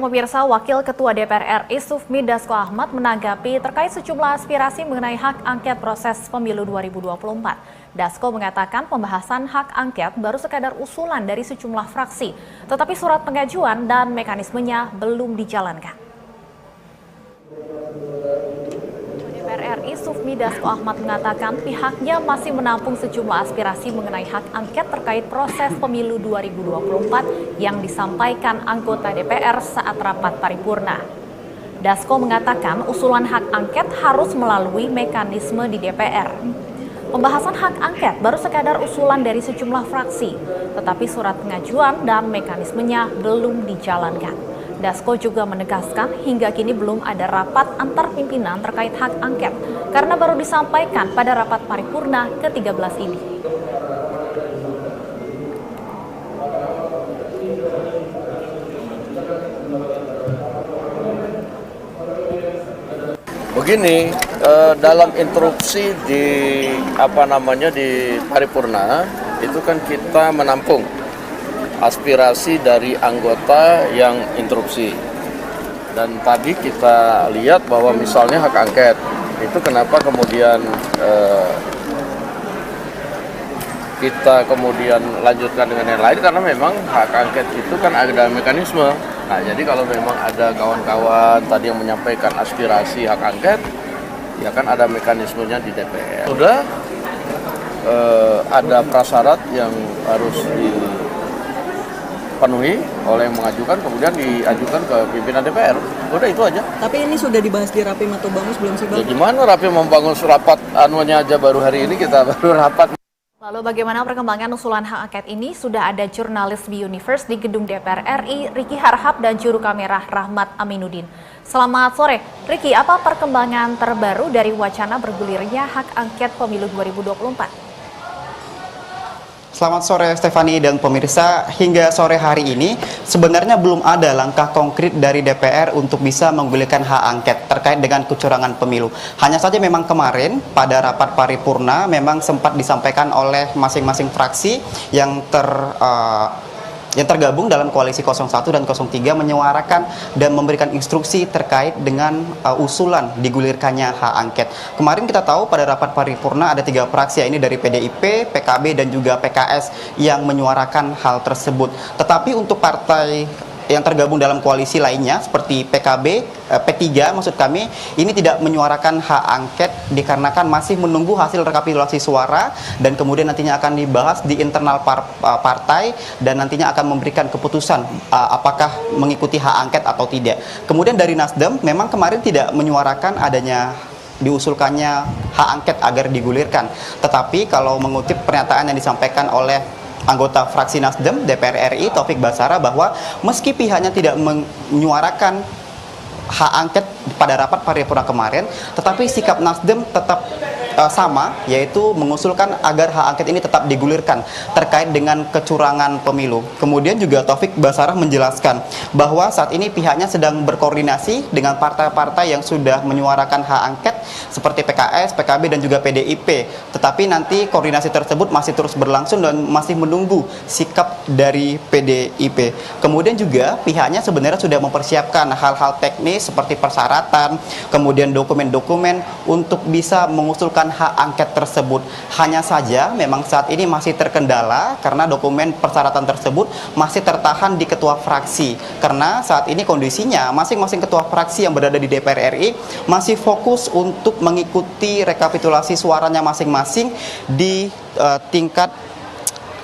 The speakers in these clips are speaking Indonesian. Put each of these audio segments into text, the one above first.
Pemirsa, Wakil Ketua DPR RI Sufmi Dasko Ahmad menanggapi terkait sejumlah aspirasi mengenai hak angket proses pemilu 2024. Dasko mengatakan pembahasan hak angket baru sekadar usulan dari sejumlah fraksi, tetapi surat pengajuan dan mekanismenya belum dijalankan. DPR RI Sufmi Dasko Ahmad mengatakan pihaknya masih menampung sejumlah aspirasi mengenai hak angket terkait proses pemilu 2024 yang disampaikan anggota DPR saat rapat paripurna. Dasko mengatakan usulan hak angket harus melalui mekanisme di DPR. Pembahasan hak angket baru sekadar usulan dari sejumlah fraksi, tetapi surat pengajuan dan mekanismenya belum dijalankan. Dasko juga menegaskan hingga kini belum ada rapat antar pimpinan terkait hak angket karena baru disampaikan pada rapat paripurna ke-13 ini. Begini, dalam interupsi di di paripurna itu kan kita menampung aspirasi dari anggota yang interupsi. Dan tadi kita lihat bahwa misalnya hak angket itu kenapa kemudian kita kemudian lanjutkan dengan yang lain, karena memang hak angket itu kan ada mekanisme. Nah, jadi kalau memang ada kawan-kawan tadi yang menyampaikan aspirasi hak angket, ya kan ada mekanismenya di DPR. Sudah ada prasyarat yang harus dipenuhi oleh yang mengajukan, kemudian diajukan ke pimpinan DPR. Udah itu aja. Tapi ini sudah dibahas di Rapim atau Bamus belum sih, Bang? Ya gimana Rapim membangun rapat anunya aja baru hari ini kita baru rapat. Lalu bagaimana perkembangan usulan hak angket ini? Sudah ada jurnalis B Universe di gedung DPR RI, Riki Harhab, dan juru kamera Rahmat Aminuddin. Selamat sore, Riki. Apa perkembangan terbaru dari wacana bergulirnya hak angket pemilu 2024? Selamat sore Stefani dan pemirsa. Hingga sore hari ini sebenarnya belum ada langkah konkret dari DPR untuk bisa menggulirkan hak angket terkait dengan kecurangan pemilu. Hanya saja memang kemarin pada rapat paripurna memang sempat disampaikan oleh masing-masing fraksi yang tergabung dalam koalisi 01 dan 03 menyuarakan dan memberikan instruksi terkait dengan usulan digulirkannya hak angket. Kemarin kita tahu pada rapat paripurna ada 3 fraksi, ini dari PDIP, PKB dan juga PKS yang menyuarakan hal tersebut. Tetapi untuk partai yang tergabung dalam koalisi lainnya seperti PKB, P3 maksud kami, ini tidak menyuarakan hak angket dikarenakan masih menunggu hasil rekapitulasi suara dan kemudian nantinya akan dibahas di internal partai dan nantinya akan memberikan keputusan apakah mengikuti hak angket atau tidak. Kemudian dari Nasdem memang kemarin tidak menyuarakan adanya diusulkannya hak angket agar digulirkan. Tetapi kalau mengutip pernyataan yang disampaikan oleh anggota fraksi Nasdem DPR RI Taufik Basara bahwa meski pihaknya tidak menyuarakan hak angket pada rapat paripurna kemarin, tetapi sikap Nasdem tetap sama, yaitu mengusulkan agar hak angket ini tetap digulirkan terkait dengan kecurangan pemilu. Kemudian juga Taufik Basara menjelaskan bahwa saat ini pihaknya sedang berkoordinasi dengan partai-partai yang sudah menyuarakan hak angket seperti PKS, PKB dan juga PDIP. Tetapi nanti koordinasi tersebut masih terus berlangsung dan masih menunggu sikap dari PDIP. Kemudian juga pihaknya sebenarnya sudah mempersiapkan hal-hal teknis seperti persyaratan, kemudian dokumen-dokumen untuk bisa mengusulkan hak angket tersebut. Hanya saja memang saat ini masih terkendala karena dokumen persyaratan tersebut masih tertahan di ketua fraksi. Karena saat ini kondisinya masing-masing ketua fraksi yang berada di DPR RI masih fokus untuk mengikuti rekapitulasi suaranya masing-masing di tingkat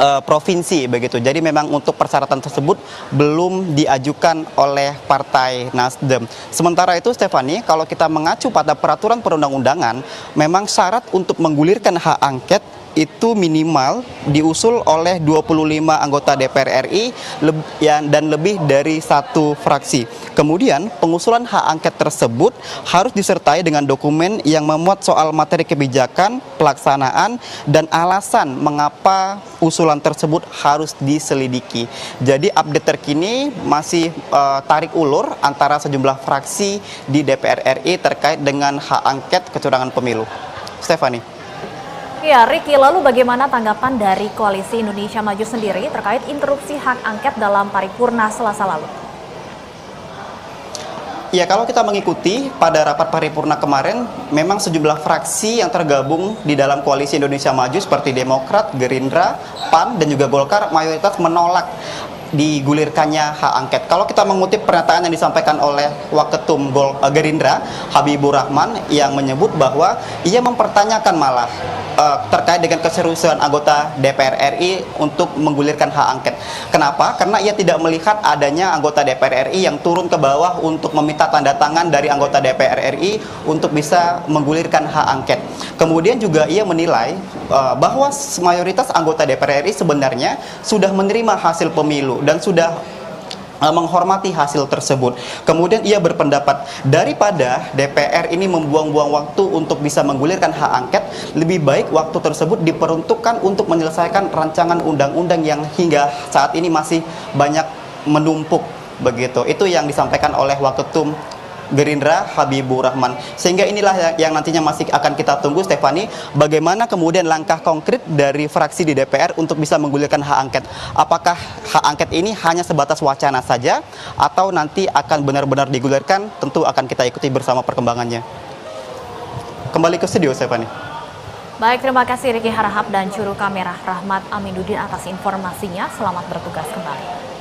provinsi begitu. Jadi memang untuk persyaratan tersebut belum diajukan oleh Partai Nasdem. Sementara itu Stefani, kalau kita mengacu pada peraturan perundang-undangan, memang syarat untuk menggulirkan hak angket itu minimal diusul oleh 25 anggota DPR RI dan lebih dari 1 fraksi. Kemudian pengusulan hak angket tersebut harus disertai dengan dokumen yang memuat soal materi kebijakan, pelaksanaan, dan alasan mengapa usulan tersebut harus diselidiki. Jadi update terkini masih tarik ulur antara sejumlah fraksi di DPR RI terkait dengan hak angket kecurangan pemilu. Stefani. Ya, Riki, lalu bagaimana tanggapan dari Koalisi Indonesia Maju sendiri terkait interupsi hak angket dalam paripurna Selasa lalu? Ya, kalau kita mengikuti pada rapat paripurna kemarin, memang sejumlah fraksi yang tergabung di dalam koalisi Indonesia Maju seperti Demokrat, Gerindra, PAN, dan juga Golkar mayoritas menolak digulirkannya hak angket. Kalau kita mengutip pernyataan yang disampaikan oleh Waketum Gerindra, Habibur Rahman, yang menyebut bahwa ia mempertanyakan malah terkait dengan keseriusan anggota DPR RI untuk menggulirkan hak angket. Kenapa? Karena ia tidak melihat adanya anggota DPR RI yang turun ke bawah untuk meminta tanda tangan dari anggota DPR RI untuk bisa menggulirkan hak angket. Kemudian juga ia menilai bahwa mayoritas anggota DPR RI sebenarnya sudah menerima hasil pemilu dan sudah menghormati hasil tersebut. Kemudian ia berpendapat daripada DPR ini membuang-buang waktu untuk bisa menggulirkan hak angket, lebih baik waktu tersebut diperuntukkan untuk menyelesaikan rancangan undang-undang yang hingga saat ini masih banyak menumpuk begitu. Itu yang disampaikan oleh Waketum Gerindra Habibur Rahman. Sehingga inilah yang nantinya masih akan kita tunggu, Stefani, bagaimana kemudian langkah konkret dari fraksi di DPR untuk bisa menggulirkan hak angket. Apakah hak angket ini hanya sebatas wacana saja atau nanti akan benar-benar digulirkan? Tentu akan kita ikuti bersama perkembangannya. Kembali ke studio, Stefani. Baik, terima kasih Riki Harahap dan juru kamera Rahmat Aminuddin atas informasinya. Selamat bertugas kembali.